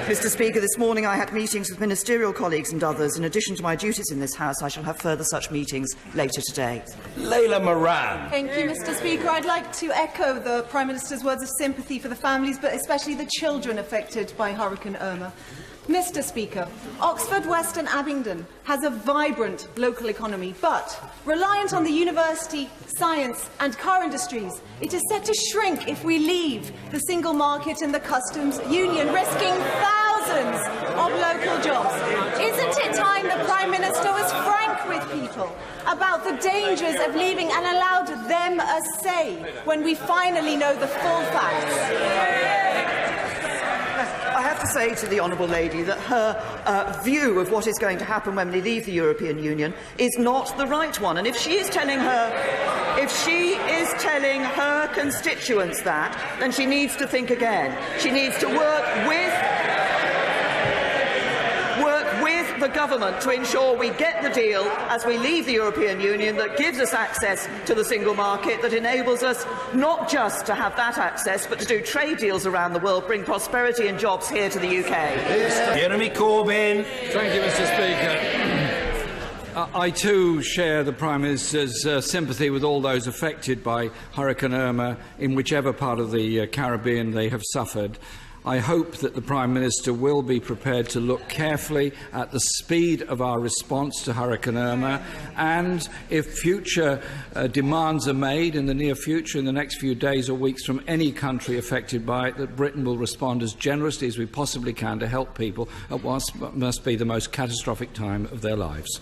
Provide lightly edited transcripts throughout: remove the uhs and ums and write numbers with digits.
Mr. Speaker, this morning I had meetings with ministerial colleagues and others. In addition to my duties in this House, I shall have further such meetings later today. Layla Moran. Thank you, Mr. Speaker. I'd like to echo the Prime Minister's words of sympathy for the families, but especially the children affected by Hurricane Irma. Mr. Speaker, Oxford, West and Abingdon has a vibrant local economy, but reliant on the university, science and car industries, it is set to shrink if we leave the single market and the customs union, risking thousands of local jobs. Isn't it time the Prime Minister was frank with people about the dangers of leaving and allowed them a say when we finally know the full facts? I have to say to the Honourable Lady that her view of what is going to happen when we leave the European Union is not the right one. And if she is telling her constituents that, then she needs to think again. She needs to work with the government to ensure we get the deal as we leave the European Union that gives us access to the single market, that enables us not just to have that access but to do trade deals around the world, bring prosperity and jobs here to the UK. Jeremy Corbyn. Thank you, Mr. Speaker. I too share the Prime Minister's sympathy with all those affected by Hurricane Irma in whichever part of the Caribbean they have suffered. I hope that the Prime Minister will be prepared to look carefully at the speed of our response to Hurricane Irma, and if future demands are made in the near future, in the next few days or weeks, from any country affected by it, that Britain will respond as generously as we possibly can to help people at what must be the most catastrophic time of their lives.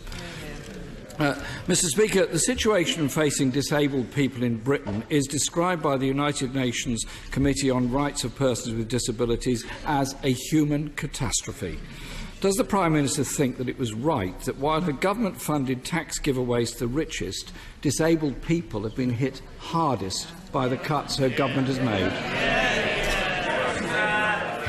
Mr. Speaker, the situation facing disabled people in Britain is described by the United Nations Committee on Rights of Persons with Disabilities as a human catastrophe. Does the Prime Minister think that it was right that while the government funded tax giveaways to the richest, disabled people have been hit hardest by the cuts her government has made?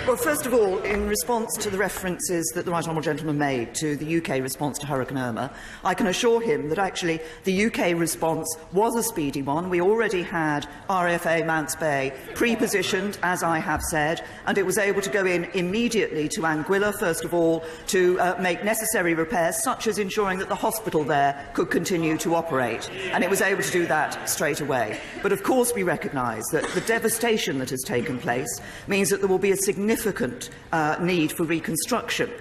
Well, first of all, in response to the references that the Right Honourable Gentleman made to the UK response to Hurricane Irma, I can assure him that actually the UK response was a speedy one. We already had RAFA Mounts Bay pre-positioned, as I have said, and it was able to go in immediately to Anguilla, first of all, to make necessary repairs, such as ensuring that the hospital there could continue to operate. And it was able to do that straight away. But of course we recognise that the devastation that has taken place means that there will be a significant need for reconstruction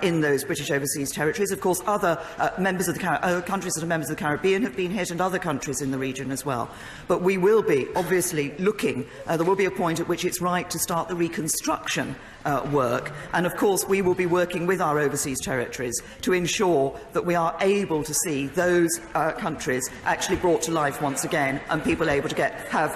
in those British overseas territories. Of course, other countries that are members of the Caribbean have been hit, and other countries in the region as well. But we will be obviously looking. There will be a point at which it's right to start the reconstruction work, and of course we will be working with our overseas territories to ensure that we are able to see those countries actually brought to life once again, and people able to have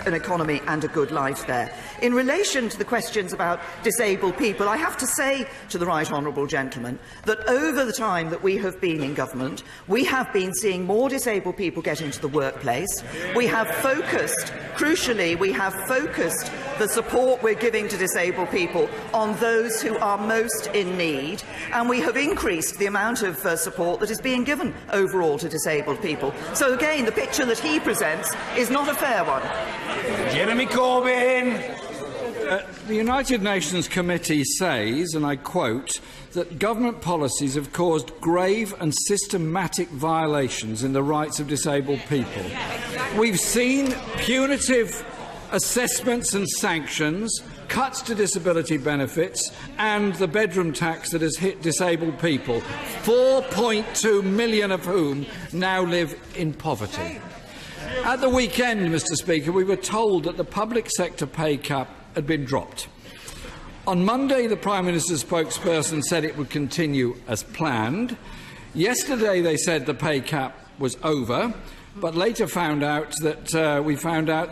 an economy and a good life there. In relation to the questions about disabled people, I have to say to the Right Honourable Gentleman that over the time that we have been in government, we have been seeing more disabled people get into the workplace. We have focused, crucially, we have focused the support we're giving to disabled people on those who are most in need, and we have increased the amount of support that is being given overall to disabled people. So again, the picture that he presents is not a fair one. Jeremy Corbyn. The United Nations Committee says, and I quote, that government policies have caused grave and systematic violations in the rights of disabled people. We've seen punitive assessments and sanctions, cuts to disability benefits, and the bedroom tax that has hit disabled people, 4.2 million of whom now live in poverty. At the weekend, Mr. Speaker, we were told that the public sector pay cap had been dropped. On Monday, the Prime Minister's spokesperson said it would continue as planned. Yesterday, they said the pay cap was over, but later we found out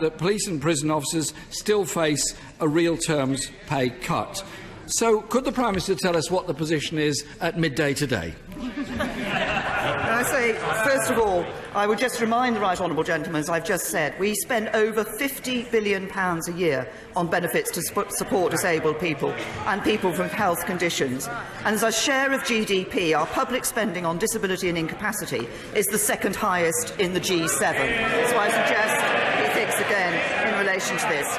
that police and prison officers still face a real terms pay cut. So, could the Prime Minister tell us what the position is at midday today? I say, first of all, I would just remind the Right Honourable Gentleman, as I've just said, we spend over £50 billion a year on benefits to support disabled people and people with health conditions. And as a share of GDP, our public spending on disability and incapacity is the second highest in the G7. So I suggest he thinks again in relation to this.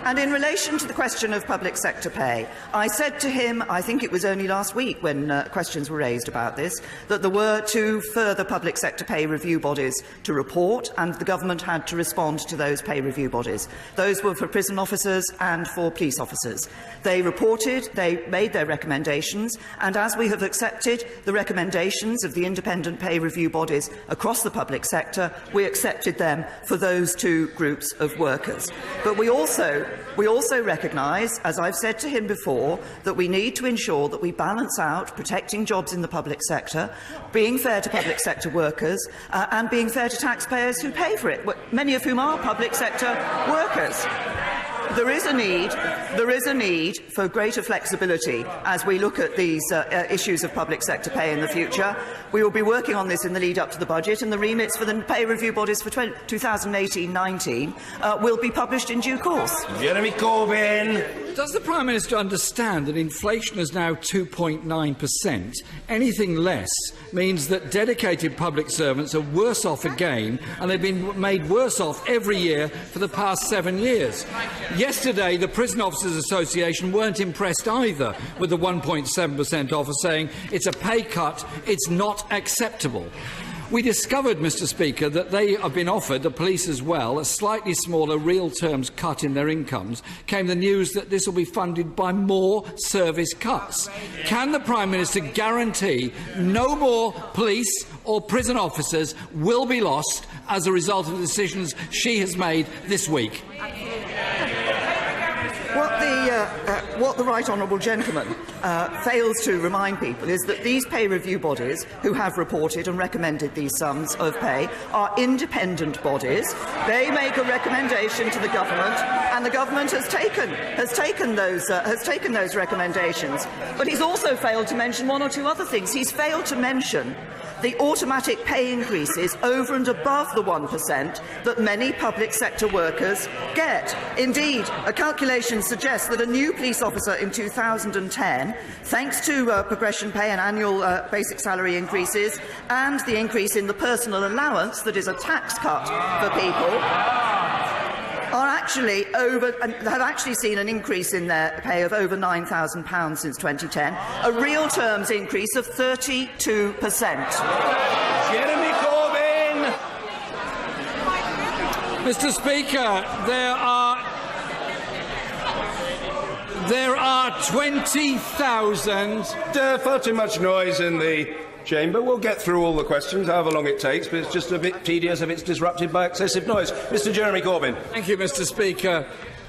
And in relation to the question of public sector pay, I said to him, I think it was only last week when questions were raised about this, that there were 2 further public sector pay review bodies to report, and the government had to respond to those pay review bodies. Those were for prison officers and for police officers. They reported, they made their recommendations, and as we have accepted the recommendations of the independent pay review bodies across the public sector, we accepted them for those 2 groups of workers. But we also recognise, as I've said to him before, that we need to ensure that we balance out protecting jobs in the public sector, being fair to public sector workers, and being fair to taxpayers who pay for it, many of whom are public sector workers. There is a need for greater flexibility as we look at these issues of public sector pay in the future. We will be working on this in the lead up to the budget, and the remits for the pay review bodies for 2018-19 will be published in due course. Jeremy Corbyn. Does the Prime Minister understand that inflation is now 2.9%? Anything less means that dedicated public servants are worse off again, and they've been made worse off every year for the past 7 years. Yesterday, the Prison Officers Association weren't impressed either with the 1.7% offer, saying it's a pay cut, it's not acceptable. We discovered, Mr Speaker, that they have been offered, the police as well, a slightly smaller real terms cut in their incomes. Came the news that this will be funded by more service cuts. Can the Prime Minister guarantee no more police or prison officers will be lost as a result of the decisions she has made this week? What the Right Honourable Gentleman fails to remind people is that these pay review bodies, who have reported and recommended these sums of pay, are independent bodies. They make a recommendation to the government, and the government has taken those recommendations. But he's also failed to mention 1 or 2 other things. He's failed to mention the automatic pay increases over and above the 1% that many public sector workers get. Indeed, a calculation suggests that a new police officer in 2010, thanks to progression pay and annual basic salary increases and the increase in the personal allowance that is a tax cut for people, have actually seen an increase in their pay of over £9,000 since 2010, a real terms increase of 32%. Jeremy Corbyn. Mr Speaker, there are 20,000... Far too much noise in the chamber. We'll get through all the questions, however long it takes, but it's just a bit tedious if it's disrupted by excessive noise. Mr Jeremy Corbyn. Thank you, Mr Speaker.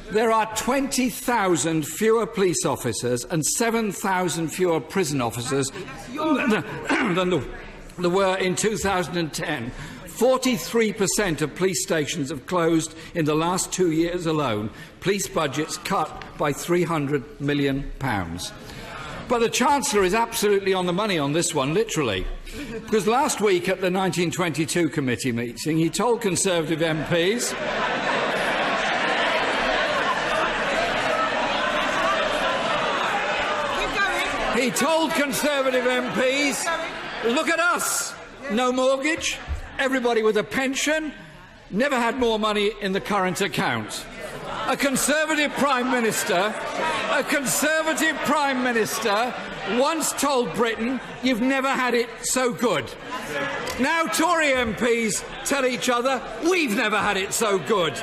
There are 20,000 fewer police officers and 7,000 fewer prison officers than there were in 2010. 43% of police stations have closed in the last 2 years alone. Police budgets cut by £300 million. But the Chancellor is absolutely on the money on this one, literally. Because last week at the 1922 committee meeting, he told Conservative MPs... He told Conservative MPs, look at us, no mortgage, everybody with a pension, never had more money in the current account. A Conservative Prime Minister once told Britain, you've never had it so good. Now Tory MPs tell each other, we've never had it so good.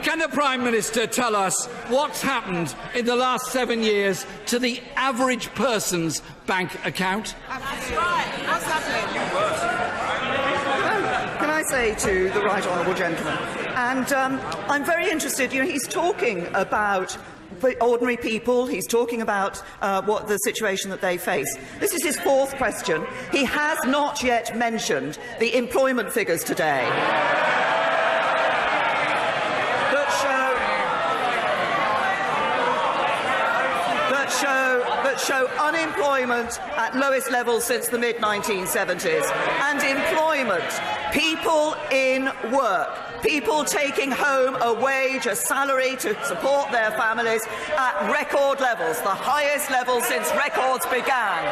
Can the Prime Minister tell us what's happened in the last 7 years to the average person's bank account? That's right. What's happening? Can I say to the Right Honourable Gentleman, and I'm very interested, he's talking about ordinary people, he's talking about what the situation that they face. This is his 4th question. He has not yet mentioned the employment figures today. That show unemployment at lowest levels since the mid-1970s. And employment, people in work, people taking home a wage, a salary to support their families at record levels, the highest level since records began.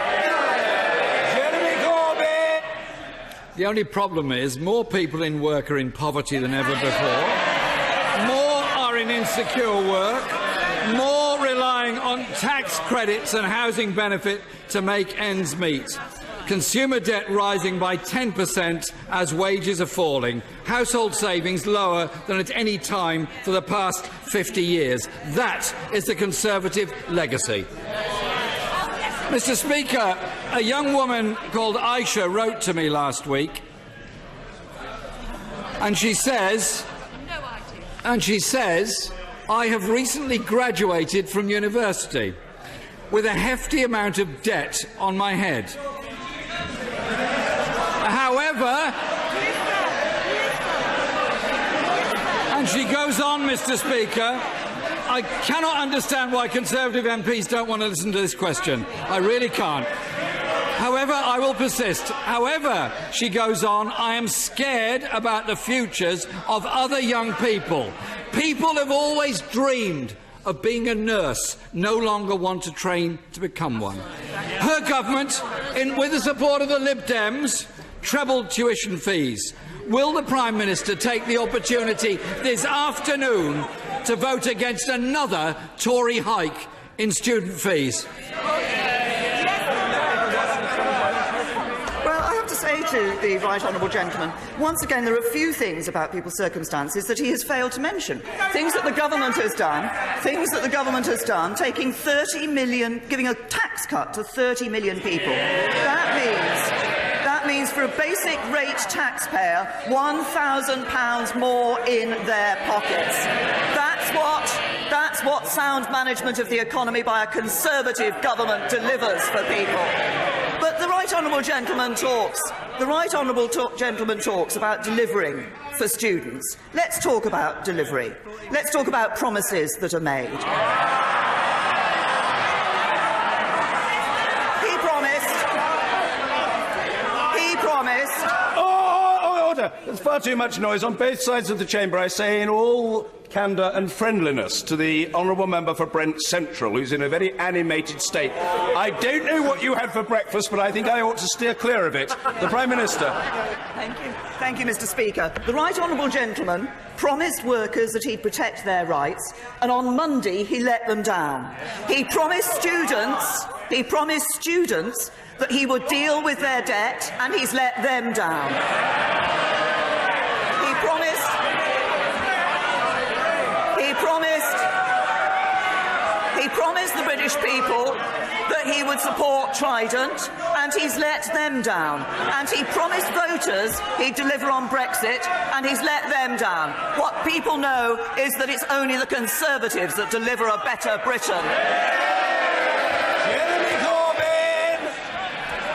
Jeremy Corbyn. The only problem is more people in work are in poverty than ever before. More are in insecure work, more relying on tax credits and housing benefit to make ends meet. Consumer debt rising by 10% as wages are falling. Household savings lower than at any time for the past 50 years. That is the Conservative legacy. Mr. Speaker, a young woman called Aisha wrote to me last week, and she says, I have recently graduated from university with a hefty amount of debt on my head. However, and she goes on, Mr. Speaker, I cannot understand why Conservative MPs don't want to listen to this question. I really can't. However, I will persist. However, she goes on, I am scared about the futures of other young people. People have always dreamed of being a nurse, no longer want to train to become one. Her government, with the support of the Lib Dems, trebled tuition fees. Will the Prime Minister take the opportunity this afternoon to vote against another Tory hike in student fees? Well, I have to say to the right honourable gentleman, once again, there are a few things about people's circumstances that he has failed to mention. Things that the government has done, taking 30 million, giving a tax cut to 30 million people. That means for a basic rate taxpayer, £1,000 more in their pockets. That's what sound management of the economy by a Conservative government delivers for people. But the right honourable gentleman talks. About delivering for students. Let's talk about delivery. Let's talk about promises that are made. He promised. Order! There's far too much noise on both sides of the chamber. I say in all candour and friendliness to the honourable member for Brent Central, who's in a very animated state. I don't know what you had for breakfast, but I think I ought to steer clear of it. The Prime Minister. Thank you, Mr. Speaker. The right honourable gentleman promised workers that he'd protect their rights, and on Monday he let them down. He promised students that he would deal with their debt, and he's let them down. He promised the British people that he would support Trident, and he's let them down. And he promised voters he'd deliver on Brexit, and he's let them down. What people know is that it's only the Conservatives that deliver a better Britain.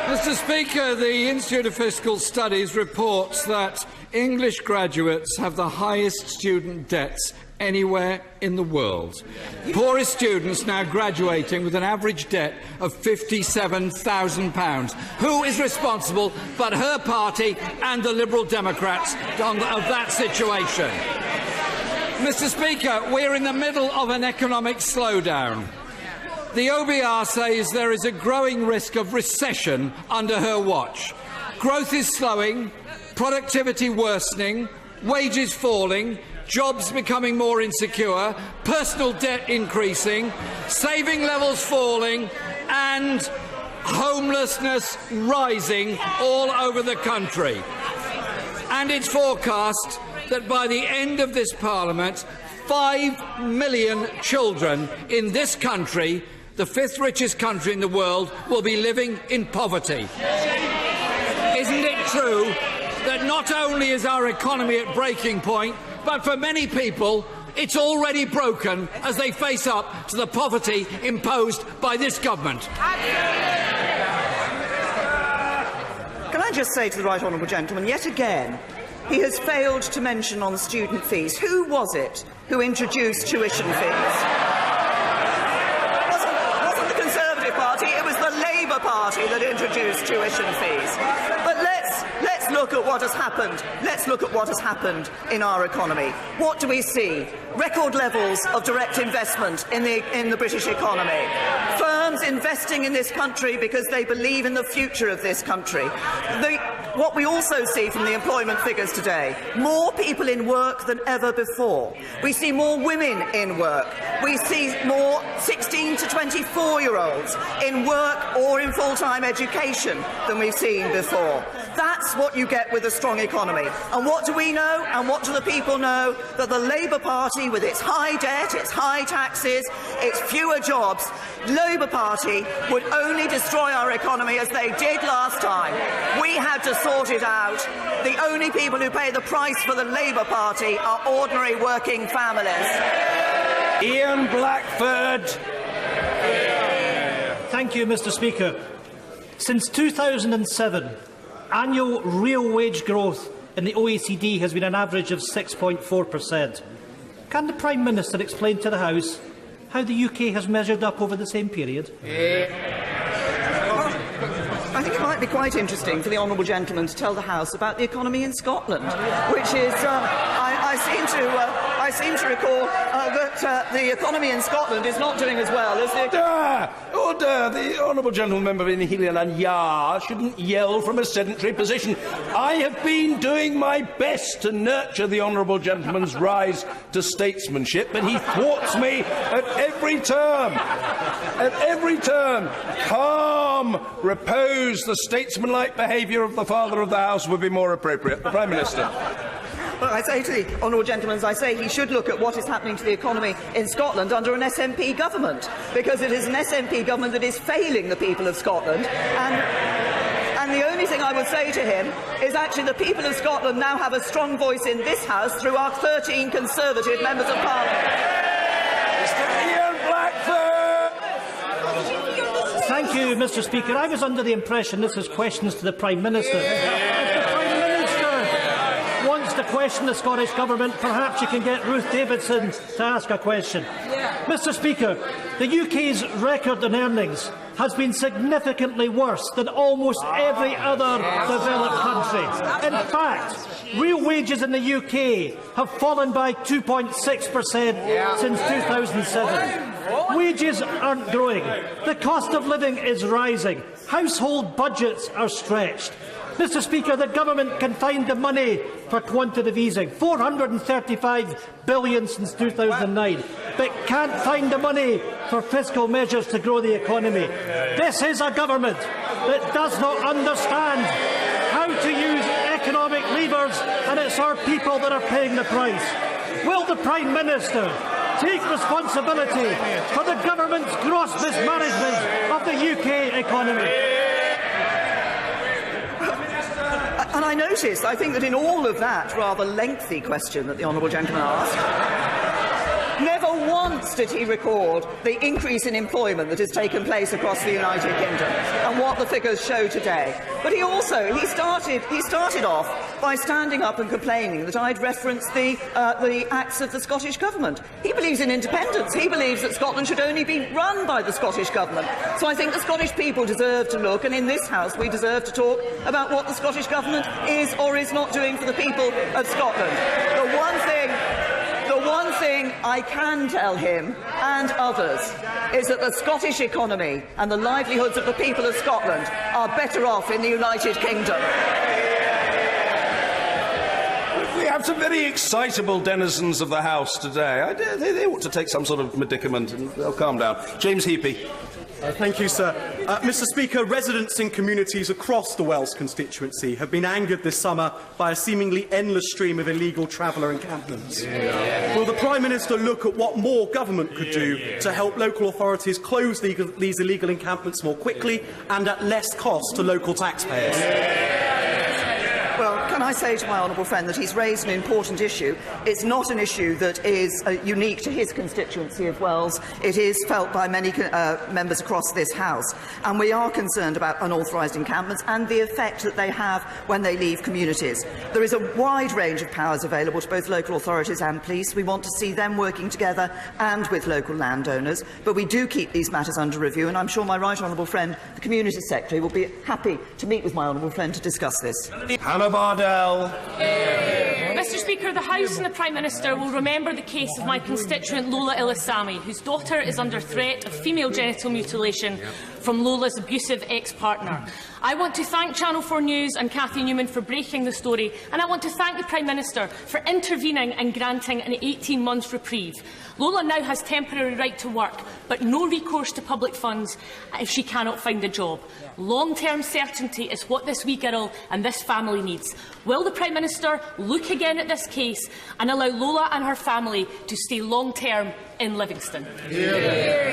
Mr. Speaker, the Institute of Fiscal Studies reports that English graduates have the highest student debts anywhere in the world. Poorest students now graduating with an average debt of £57,000. Who is responsible but her party and the Liberal Democrats of that situation? Mr. Speaker, we're in the middle of an economic slowdown. The OBR says there is a growing risk of recession under her watch. Growth is slowing, productivity worsening, wages falling, jobs becoming more insecure, personal debt increasing, saving levels falling, and homelessness rising all over the country. And it's forecast that by the end of this Parliament, 5 million children in this country, the fifth richest country in the world, will be living in poverty. Isn't it true that not only is our economy at breaking point, but for many people it's already broken as they face up to the poverty imposed by this government? Can I just say to the right honourable gentleman, yet again, he has failed to mention on student fees. Who was it who introduced tuition fees? It was the Labour Party that introduced tuition fees. But let's look at what has happened. Let's look at what has happened in our economy. What do we see? Record levels of direct investment in the British economy. Firms investing in this country because they believe in the future of this country. What we also see from the employment figures today, more people in work than ever before. We see more women in work. We see more 16 to 24-year-olds in work or in full-time education than we've seen before. That's what you get with a strong economy. And what do we know? And what do the people know? That the Labour Party, with its high debt, its high taxes, its fewer jobs, Labour Party would only destroy our economy as they did last time. We had to sort it out. The only people who pay the price for the Labour Party are ordinary working families. Ian Blackford. Thank you, Mr. Speaker. Since 2007, annual real wage growth in the OECD has been an average of 6.4%. Can the Prime Minister explain to the House how the UK has measured up over the same period? I think it might be quite interesting for the honourable gentleman to tell the House about the economy in Scotland, which is, I seem to recall that the economy in Scotland is not doing as well as the... Order! The honourable gentleman member in Helion and Yar shouldn't yell from a sedentary position. I have been doing my best to nurture the honourable gentleman's rise to statesmanship, but he thwarts me at every turn. At every turn. Calm, repose, the statesmanlike behaviour of the Father of the House would be more appropriate. The Prime Minister. Well, I say to the honourable gentleman, as I say, he should look at what is happening to the economy in Scotland under an SNP government, because it is an SNP government that is failing the people of Scotland. And the only thing I would say to him is actually the people of Scotland now have a strong voice in this House through our 13 Conservative members of Parliament. Mr. Ian Blackford! Thank you, Mr. Speaker. I was under the impression this was questions to the Prime Minister. If the Prime Minister wants to question the Scottish Government, perhaps you can get Ruth Davidson to ask a question. Mr. Speaker, the UK's record in earnings has been significantly worse than almost every other developed country. In fact, real wages in the UK have fallen by 2.6% since 2007. Wages aren't growing. The cost of living is rising. Household budgets are stretched. Mr. Speaker, the government can find the money for quantitative easing, £435 billion since 2009, but can't find the money for fiscal measures to grow the economy. This is a government that does not understand how to use economic levers, and it's our people that are paying the price. Will the Prime Minister take responsibility for the government's gross mismanagement of the UK economy? And I noticed, I think that in all of that rather lengthy question that the honourable gentleman asked, never once did he record the increase in employment that has taken place across the United Kingdom and what the figures show today. But he started off by standing up and complaining that I'd referenced the acts of the Scottish Government. He believes in independence. He believes that Scotland should only be run by the Scottish Government. So I think the Scottish people deserve to look, and in this House we deserve to talk about what the Scottish Government is or is not doing for the people of Scotland. The one thing I can tell him and others is that the Scottish economy and the livelihoods of the people of Scotland are better off in the United Kingdom. We have some very excitable denizens of the House today. They ought to take some sort of medicament and they'll calm down. James Heapy. Thank you, sir. Mr. Speaker, residents in communities across the Welsh constituency have been angered this summer by a seemingly endless stream of illegal traveller encampments. Will the Prime Minister look at what more government could do to help local authorities close these illegal encampments more quickly and at less cost to local taxpayers? Well, can I say to my honourable friend that he's raised an important issue. It's not an issue that is unique to his constituency of Wells. It is felt by many members across this House. And we are concerned about unauthorised encampments and the effect that they have when they leave communities. There is a wide range of powers available to both local authorities and police. We want to see them working together and with local landowners. But we do keep these matters under review, and I'm sure my right honourable friend, the Community Secretary, will be happy to meet with my honourable friend to discuss this. Hannah Bardell. Mr. Speaker, Speaker, the House and the Prime Minister will remember the case of my constituent Lola Ilasami, whose daughter is under threat of female genital mutilation from Lola's abusive ex-partner. I want to thank Channel 4 News and Cathy Newman for breaking the story, and I want to thank the Prime Minister for intervening and granting an 18-month reprieve. Lola now has temporary right to work, but no recourse to public funds if she cannot find a job. Long-term certainty is what this wee girl and this family needs. Will the Prime Minister look again at this case and allow Lola and her family to stay long-term in Livingston?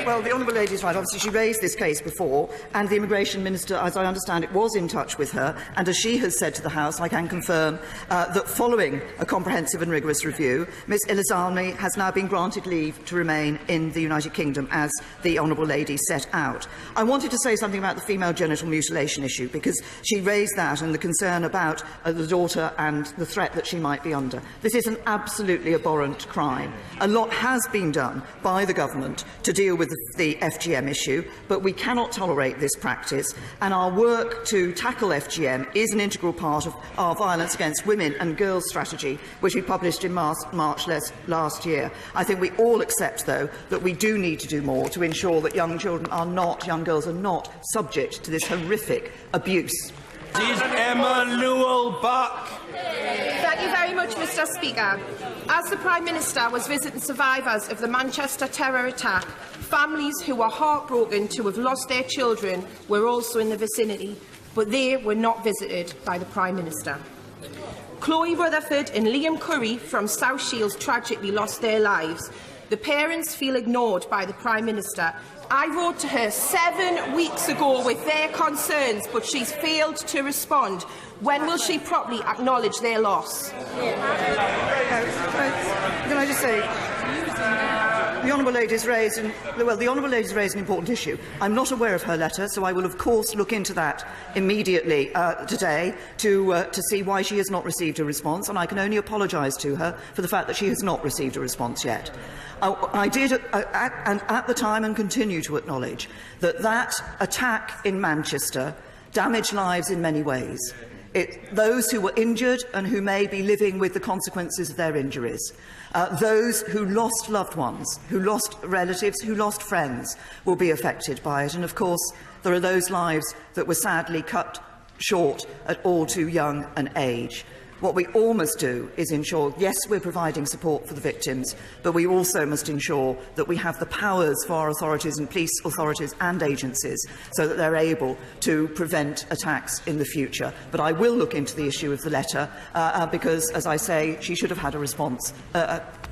Well, the Honourable Lady is right. Obviously, she raised this case before, and the Immigration Minister, as I understand it, was in touch with her. And as she has said to the House, I can confirm that following a comprehensive and rigorous review, Ms Ilasami has now been granted leave to remain in the United Kingdom, as the Honourable Lady set out. I wanted to say something about the female genital mutilation issue, because she raised that and the concern about the daughter and the threat that she might be under. This is an absolutely abhorrent crime. A lot has been done by the government to deal with the FGM issue, but we cannot tolerate this practice, and our work to tackle FGM is an integral part of our Violence Against Women and Girls strategy, which we published in March last year. I think we all accept, though, that we do need to do more to ensure that young girls are not subject to this horrific abuse. Emma Newell-Buck. Thank you very much, Mr Speaker. As the Prime Minister was visiting survivors of the Manchester terror attack, families who were heartbroken to have lost their children were also in the vicinity, but they were not visited by the Prime Minister. Chloe Rutherford and Liam Curry from South Shields tragically lost their lives. The parents feel ignored by the Prime Minister. I wrote to her 7 weeks ago with their concerns, but she's failed to respond. When will she properly acknowledge their loss? Can I just say, the Honourable Lady has raised an important issue. I'm not aware of her letter, so I will of course look into that immediately today to see why she has not received a response, and I can only apologise to her for the fact that she has not received a response yet. I did, and at the time, and continue to acknowledge that attack in Manchester damaged lives in many ways. Those who were injured and who may be living with the consequences of their injuries, those who lost loved ones, who lost relatives, who lost friends, will be affected by it. And of course, there are those lives that were sadly cut short at all too young an age. What we all must do is ensure, yes, we're providing support for the victims, but we also must ensure that we have the powers for our authorities and police authorities and agencies so that they're able to prevent attacks in the future. But I will look into the issue of the letter because, as I say, she should have had a response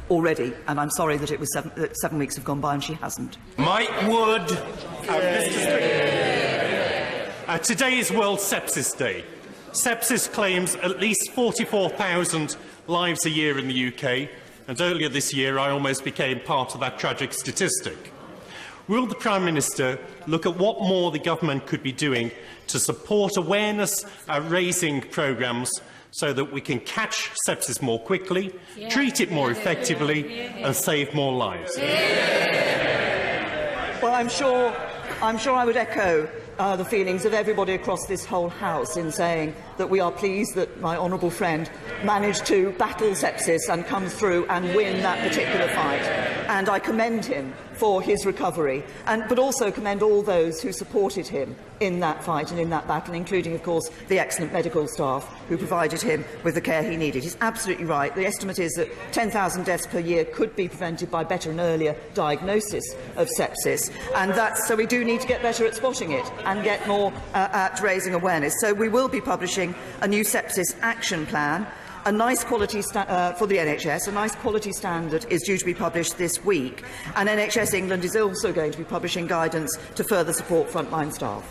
already, and I'm sorry that it was 7 weeks have gone by and she hasn't. Mike Wood. Today is World Sepsis Day. Sepsis claims at least 44,000 lives a year in the UK, and earlier this year I almost became part of that tragic statistic. Will the Prime Minister look at what more the government could be doing to support awareness-raising programmes so that we can catch sepsis more quickly, treat it more effectively and save more lives? Well, I'm sure I would echo the feelings of everybody across this whole House in saying that we are pleased that my honourable friend managed to battle sepsis and come through and win that particular fight. And I commend him for his recovery, but also commend all those who supported him in that fight and in that battle, including, of course, the excellent medical staff who provided him with the care he needed. He's absolutely right. The estimate is that 10,000 deaths per year could be prevented by better and earlier diagnosis of sepsis, and so we do need to get better at spotting it and get more at raising awareness. So we will be publishing a new sepsis action plan. A nice quality for the NHS, a nice quality standard is due to be published this week, and NHS England is also going to be publishing guidance to further support frontline staff.